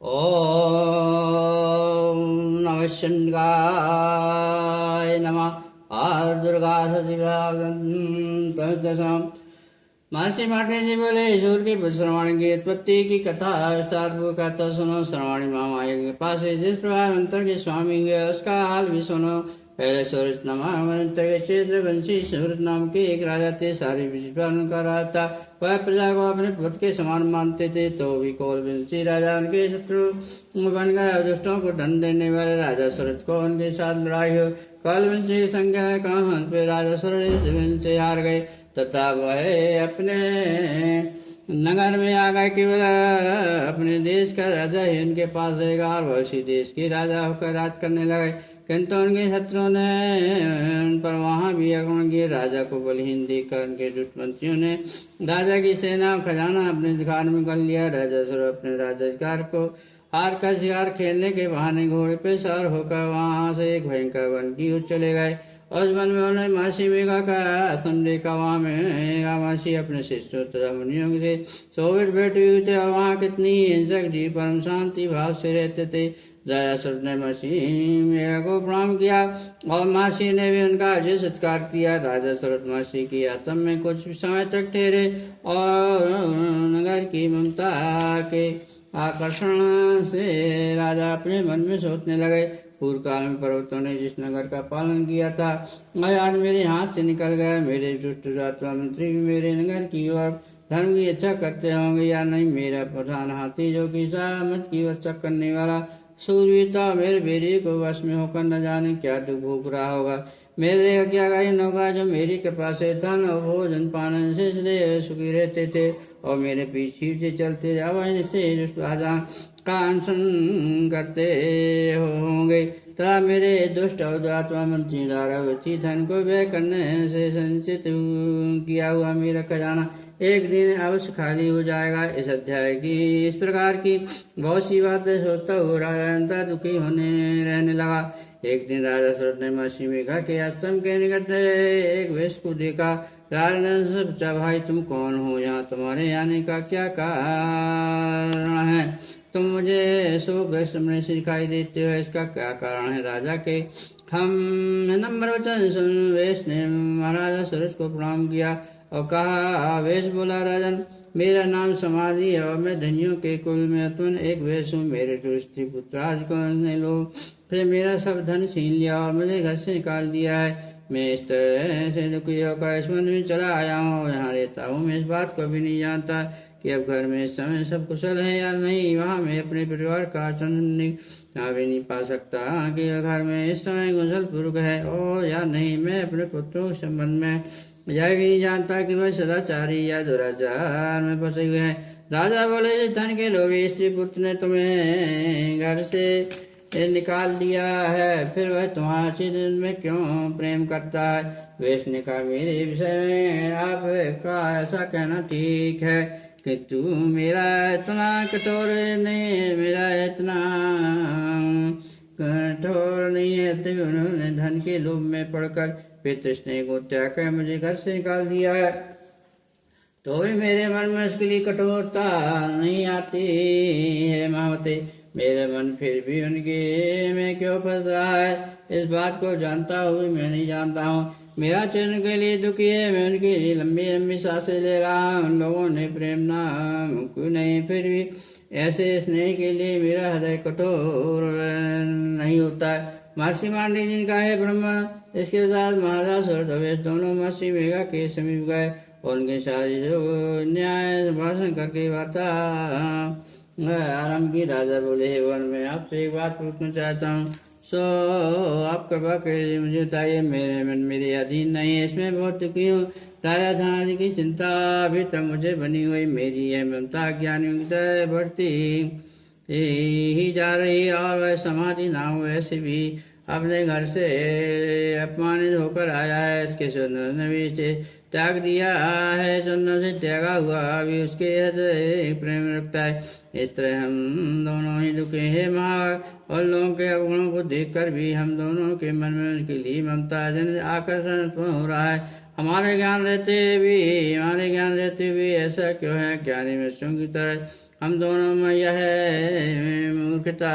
ओम नमः शिवाय नमः। दुर्गा सदिवादम महर्षि माटे जी बोले, ईश्वर की श्रवण की उत्पत्ति की कथा विस्तार पूर्वक कहता सुनो। श्रवणी महामाया के पास जिस प्रकार मंत्र के स्वामी हुए उसका हाल भी सुनो। पहले सूरज मंत्र के क्षेत्र वंशी सूरज नाम के एक राजा थे। सारे विश्व उनका राज था। वह प्रजा को अपने पुत्र के समान मानते थे। तो भी कौल वंशी राजा उनके शत्रु बन गए। दुष्टों को दंड देने वाले राजा सूरज को उनके साथ लड़ाई हो। कौल वंशी की संख्या में कम हंस पे राजा सूरज से हार गए तथा वह अपने नगर में आ गए। केवल अपने देश का राजा ही उनके पास रहेगा और वह उसी देश के राजा होकर राज करने लगे। किंतु उनके शत्रुओं ने उन पर वहां भी आक्रमण किए। राजा को बलहीन देखकर उनके दुष्मंत्रियों ने राजा की सेना और खजाना अपने अधिकार में कर लिया। राजा सूरज अपने राज्याधिकार को हार का शिकार खेलने के बहाने घोड़े पे सवार होकर वहां से एक भयंकर वन की ओर चले गए। उस वन में उन्होंने महर्षि मेघा का आश्रम देखा। वहां में महर्षि अपने शिष्यों तथा मुनियों से शोभित बैठे हुए थे और वहां कितनी हिंसक जीव परम शांति भाव से रहते थे। राजा सूरज ने महर्षि मेघा को प्रणाम किया और महर्षि ने भी उनका अजय सत्कार किया। राजा सूरज महर्षि की आश्रम में कुछ समय तक ठहरे और नगर की ममता के आकर्षण से राजा अपने मन में सोचने लगे, पूर्व काल में पर्वतों ने जिस नगर का पालन किया था वह आज मेरे हाथ से निकल गया। मेरे दुष्ट राजा मंत्री भी मेरे नगर की ओर धर्म की इच्छा करते होंगे या नहीं। मेरा प्रधान हाथी जो कि मत की रक्षा करने वाला सूरवीरता मेरे बेरे को वश में होकर न जाने क्या दुख भोग रहा होगा। मेरे आज्ञाकारी नौका जो मेरी कृपा से धन और भोजन पालन से इसलिए सुखी रहते थे और मेरे पीछे से चलते जावा से राजा का अनशन करते होंगे तथा मेरे दुष्ट अवधात्मा मंत्री द्वारा व्यतीत धन को व्यय करने से संचित किया हुआ मेरा खजाना एक दिन अवश्य खाली हो जाएगा। इस अध्याय की इस प्रकार की बहुत सी बातें सोचता हुआ राजा अंतर दुखी होने रहने लगा। एक दिन राजा सूरज ने महर्षि मेघा के आश्रम के निकट एक वेश को देखा। राजा ने उससे पूछा, भाई तुम कौन हो? यहाँ तुम्हारे आने का क्या कारण है? तुम मुझे शोक में से दिखाई देते हो, इसका क्या कारण है? राजा के हम नम्र वचन सुन वेश ने महाराजा सूरज को प्रणाम किया और कहा, वेश बोला, राजन मेरा नाम समाधि है और मैं धनियों के कुल में उत्पन्न एक वेश हूँ। मेरे दो स्त्री पुत्र आज को लोग फिर मेरा सब धन छीन लिया और मुझे घर से निकाल दिया है। मैं इस तरह से दुखी होकर इस वन में चला आया हूँ और यहाँ रहता हूँ। मैं इस बात को भी नहीं जानता कि अब घर में इस समय सब कुशल है या नहीं। वहाँ मैं अपने परिवार का चंद्र भी नहीं पा सकता कि घर में इस समय कुशल पूर्वक है और या नहीं। मैं अपने पुत्रों के संबंध में यह भी नहीं जानता कि वह सदाचारी या दुराचार में फंसे हुए हैं। राजा बोले, जिस धन के लोभी स्त्री पुत्र ने तुम्हें घर से निकाल दिया है फिर वह तुम्हारे दिल में क्यों प्रेम करता है? वेश ने कहा, मेरे विषय में आपका ऐसा कहना ठीक है कि तू मेरा इतना कठोर नहीं, मेरा इतना कठोर नहीं है। तभी उन्होंने धन के लोभ में पड़कर पितृ स्नेह को त्याग कर मुझे घर से निकाल दिया है। तो भी मेरे मन में उसके लिए कठोरता नहीं आती है। महावते, मेरा मन फिर भी उनके में क्यों फंस रहा है? इस बात को जानता हुए मैं नहीं जानता हूँ। मेरा चरण के लिए दुखी है, मैं उनके लिए लंबी लंबी सांसें ले रहा हूँ। उन लोगों ने प्रेम नाम क्यों नहीं, फिर भी ऐसे स्नेह के लिए मेरा हृदय कठोर नहीं होता है। महर्षि मांडवी जिनका है ब्रह्मा, इसके साथ महाराज सूरज दोनों महर्षि मेघा के समीप गए और उनके साथ न्याय भाषण करके वार्ता आरंभ की। राजा बोले, हे वन, मैं आपसे एक बात पूछना चाहता हूँ, सो आप कृपा कर मुझे बताइए। मेरे मन मेरे अधीन नहीं है, इसमें बहुत दुखी हूँ। राजा धनादि की चिंता अभी तक मुझे बनी हुई, मेरी यह ममता ज्ञानी बढ़ती ही जा रही और वह समाधि ना हो वैसे भी अपने घर से अपमानित होकर आया है। इसके सुंदर ने भी इसे त्याग दिया है, सुंदर से त्यागा हुआ अभी उसके हृदय प्रेम रखता है। इस तरह हम दोनों ही दुखी है माँ, और लोगों के अवगुणों को देखकर भी हम दोनों के मन में उसके लिए ममता जन आकर्षण उत्पन्न हो रहा है। हमारे ज्ञान रहते भी ऐसा क्यों है? ज्ञानी मनुष्यों की तरह हम दोनों में यह मूर्खता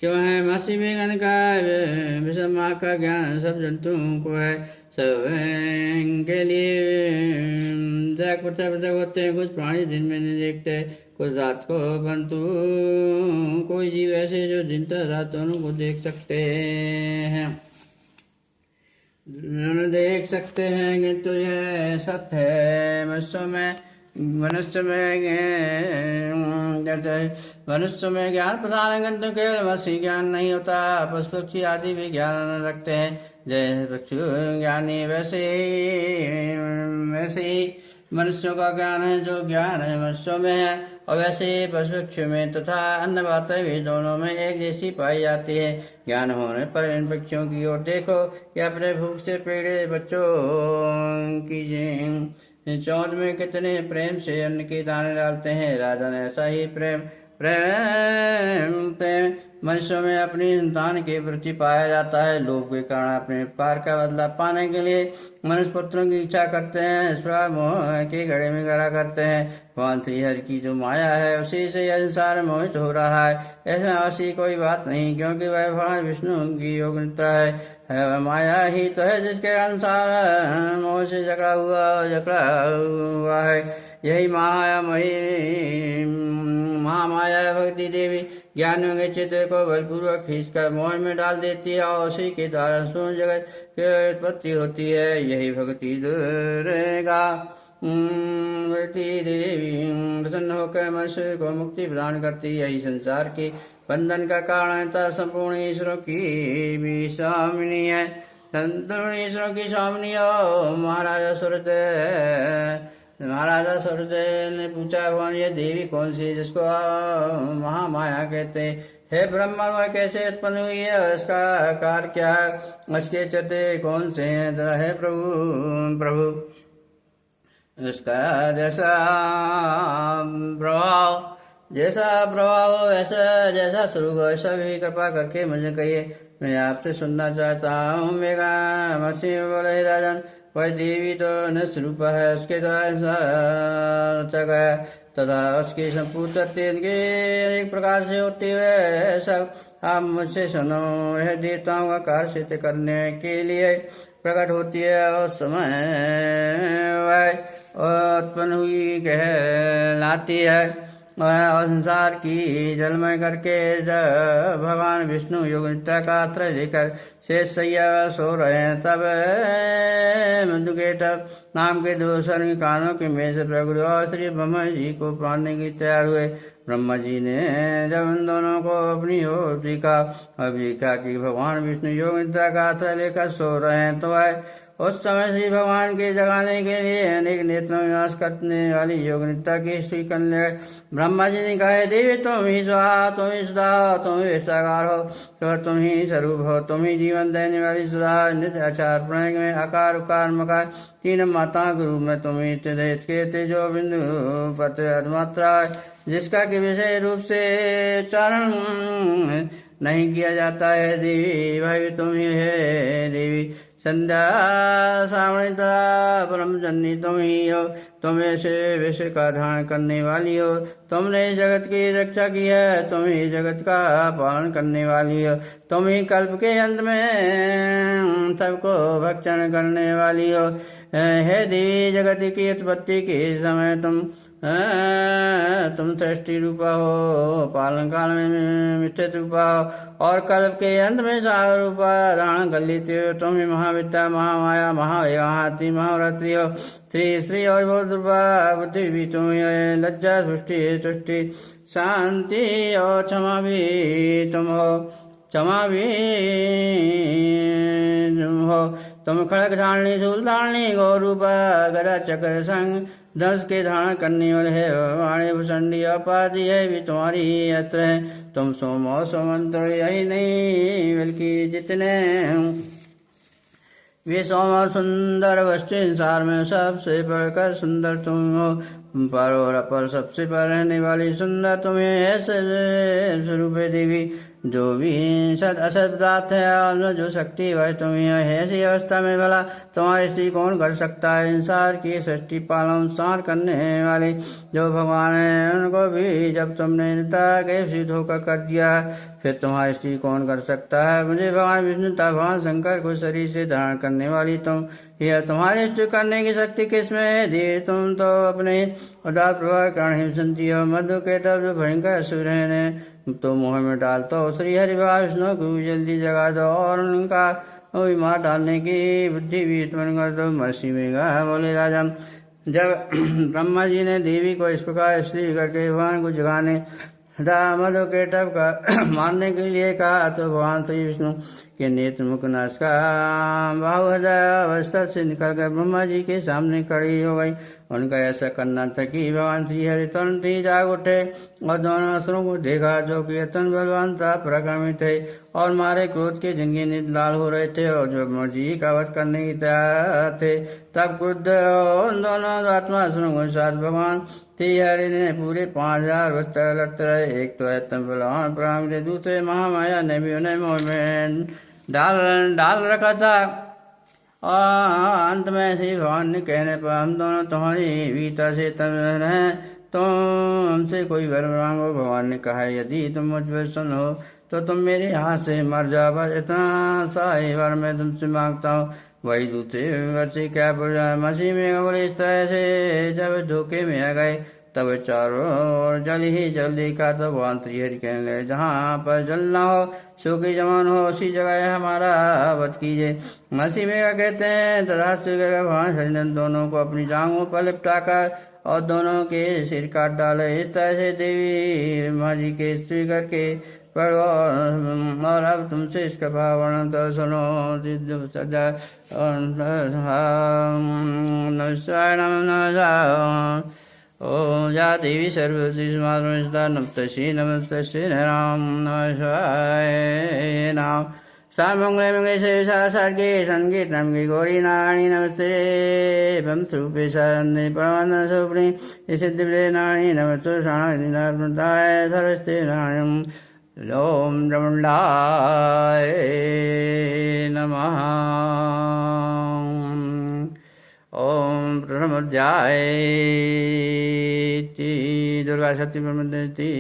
क्यों है? महर्षि वेगन का विषमा का ज्ञान सब जंतुओं को है, सब के लिए पृथक होते हैं। कुछ प्राणी दिन में नहीं देखते, कुछ रात को, परंतु कोई जीव ऐसे जो दिन तक रात दोनों को देख सकते हैं, देख सकते हैं। किंतु यह सत्य है। मनुष्य में ज्ञान प्रदान किंतु केवल वसी ज्ञान नहीं होता। पशु पक्षी आदि भी ज्ञान रखते हैं। जैसे पक्षी ज्ञानी वैसे ही मनुष्यों का ज्ञान है। जो ज्ञान है मनुष्यों में है और वैसे ही पशु पक्षियों में तथा अन्य बातें भी दोनों में एक जैसी पाई जाती है। ज्ञान होने पर इन पक्षियों की ओर देखो कि अपने भूख से पीड़ित बच्चों की चोंच में कितने प्रेम से अन्न के दाने डालते हैं। राजन ऐसा ही प्रेम मनुष्यों में अपनी संतान के प्रति पाया जाता है। लोभ के कारण अपने पार का बदला पाने के लिए मनुष्य पुत्रों की इच्छा करते हैं। इस प्रकार मोह के घड़े में गड़ा करते हैं। भगवान श्री हरि की जो माया है उसी से यह संसार मोहित हो रहा है। ऐसा ऐसी कोई बात नहीं, क्योंकि वह भगवान विष्णु की योग्यता है। माया ही तो है जिसके अनुसार मोह से जकड़ा हुआ है। यही महामाया भक्ति देवी ज्ञानियों के चित्त को बलपूर्वक खींचकर मोह में डाल देती है और उसी के द्वारा सूर्य जगत की उत्पत्ति होती है। यही भक्ति दुर्गा भक्ति देवी प्रसन्न होकर मनुष्य को मुक्ति प्रदान करती। यही संसार के बंधन का कारण है। संपूर्ण ईश्वरों की भी स्वामिनी है। संपूर्ण ईश्वरों की स्वामिनी हो। महाराजा सूरज ने पूछा, भगवान ये देवी कौन सी जिसको महामाया कहते? हे ब्रह्मा, वह कैसे उत्पन्न हुई है? उसका आकार क्या है? उसके चते कौन से हैं? जरा है प्रभु उसका जैसा प्रभाव ऐसा जैसा स्वरूप ऐसा भी कृपा करके मुझे कहिए, मैं आपसे सुनना चाहता हूँ। मेरा महर्षि बोले, राजन वह देवी तो न स्वरूप है, उसके द्वारा रचा गया तथा उसकी संपूर्ण के एक प्रकार से होते हुए सब आप मुझसे सुनो। यह देवताओं का कार्य सिद्ध करने के लिए प्रकट होती है और समय वह उत्पन्न हुई कहलाती है। और संसार की जलमय करके जब भगवान विष्णु योगिता का आश्रय लेकर शेष सैया सो रहे हैं, तब मधुकेट नाम के दो सर्वी कानों के में से प्रगुरु और श्री ब्रह्मा जी को पाने की तैयार हुए। ब्रह्मा जी ने जब उन दोनों को अपनी ओर देखा कि भगवान विष्णु योगिता का आश्रय लेकर सो रहे हैं, तो वह उस समय श्री भगवान के जगाने के लिए अनेक नेत्रों विनाश करने वाली योगनिष्ठा की स्त्री कन्या ब्रह्मा जी ने कहा, देवी तुम ही स्वाहा, तुम ही सुधा, तुम ही विषाकार हो, तो तुम ही स्वरूप हो, तुम ही जीवन देने वाली सुधा। नित्य आचार प्रणय में आकार उकार मकार तीन माता के रूप में तुम ही के तेजो बिंदु पत्र अधमात्रा, जिसका कि विषय रूप से उच्चारण नहीं किया जाता है। देवी वह भी तुम ही है। देवी संध्या सावणिता परम जननी तुम ही हो, तुम ऐसे विश्व का धारण करने वाली हो, तुमने जगत की रक्षा की है, तुम ही जगत का पालन करने वाली हो, तुम ही कल्प के अंत में सबको भक्षण करने वाली हो। हे देवी, जगत की उत्पत्ति के समय तुम सृष्टि रूपा हो, पालन काल में मिष्टित रूपा हो और कल्प के अंत में सागर रूपा धारण कर लेते हो। तुम ही महाविद्या, महामाया, महावेगाहाती, महाव्रती हो। श्री और बहुत रूपा बुद्धि भी तुम ही है। लज्जा सृष्टि तुष्टि शांति और क्षमा भी तुम हो। तुम खड़ग धारणी, शूल धारणी, गौ रूपा, गदा चक्र संग दंश के धारण करने वाले है। वाणी भूषणी अपाधि है भी तुम्हारी अस्त्र है। तुम सोमो सोमंत्र यही नहीं बल्कि जितने वे सोम और सुंदर वस्तु संसार में सबसे बढ़कर सुंदर तुम हो। पर और अपर सबसे पर रहने वाली सुंदर तुम्हें है स्वरूप देवी। जो भी सत असत प्राप्त है और जो शक्ति वह तुम्हें है, ऐसी अवस्था में भला तुम्हारी स्त्री कौन कर सकता है। संसार की सृष्टि पालन संहार करने वाले जो भगवान है, उनको भी जब तुमने निता के सिद्ध होकर कर दिया, फिर तुम्हारी स्त्री कौन कर सकता है। मुझे भगवान विष्णु तथा भगवान शंकर को शरीर से धारण करने वाली तुम, यह तुम्हारी स्त्री करने की शक्ति किसमें है। देवी तुम तो अपने उदार प्रभाव कारण हिमसंती हो। मधु के तब जो भयंकर असुर है तो मोह में डालता हो। श्री हरि भगवान विष्णु को भी जल्दी जगा दो और उनका भी मार डालने की बुद्धि भी उत्पन्न कर दो। महर्षि मेघा बोले, राजा जब ब्रह्मा जी ने देवी को इस प्रकार स्त्री करके भगवान को जगाने मधु के टब का मारने के लिए कहा, तो भगवान श्री विष्णु के नेत्र मुख नाश का बाहु हृदय अवस्था से निकलकर ब्रह्मा जी के सामने खड़ी हो गई। उनका ऐसा करना था कि भगवान श्री हरि तुरंत ही जाग उठे और दोनों असुरों को देखा, जो कि अत्यंत बलवान था, पराक्रमी थे और मारे क्रोध के जिनके नेत्र लाल हो रहे थे और जो ब्रह्मा जी का वध करने की तैयार थे। तब क्रुद्ध उन दोनों आत्मा असुरों के साथ भगवान श्री हरि ने पूरे 5000 वर्ष तक लड़ते रहे। एक तो अत्यंत बलवान पराक्रमी थे, दूसरे महामाया ने भी उन्हें मोह में डाल रखा था। और अंत में श्री भगवान ने कहने पर, हम दोनों तुम्हारी वीरता से तन हैं, तो हमसे कोई वर मांगो। भगवान ने कहा, यदि तुम मुझ पर सुन हो तो तुम मेरे हाथ से मर जाओ, बस इतना सा ही वर मैं तुमसे मांगता हूँ। वही दूसरे वर से क्या बुझा। मसीह में बोले, इस तरह से जब धोखे में आ गए तब चारों ओर जल ही जल देखा, तो भगवान श्री हरि कहने लगे, जहाँ पर जल न हो सूखी जमान हो उसी जगह हमारा वध कीजिए। मसीह में कहते हैं, तथास्तु भगवान हरिनंदन दोनों को अपनी जांघों पर लिपटाकर और दोनों के सिर काट डाले। इस तरह से देवी ब्रह्मा जी के स्त्री करके पर और अब तुमसे इसका भाव वर्णन तो सुनो। सदा नमस्कार नमः ओम या देवी सर्वभूतेषु मातृ नमस्तस्यै राम नमः नाम सामंगले मंगले से सार्गे संगीत नमगे गौरी नारायणी नमस्ते बम स्वरूपे सरन्ने परमानंद स्वरूपिणी सिद्धि नारायणी नमस्ते शाणाय सर्वस्ते नारायण ओम ब्रह्मण्डाय नमः। ओम प्रथमोऽध्याय दुर्गा सप्तमी।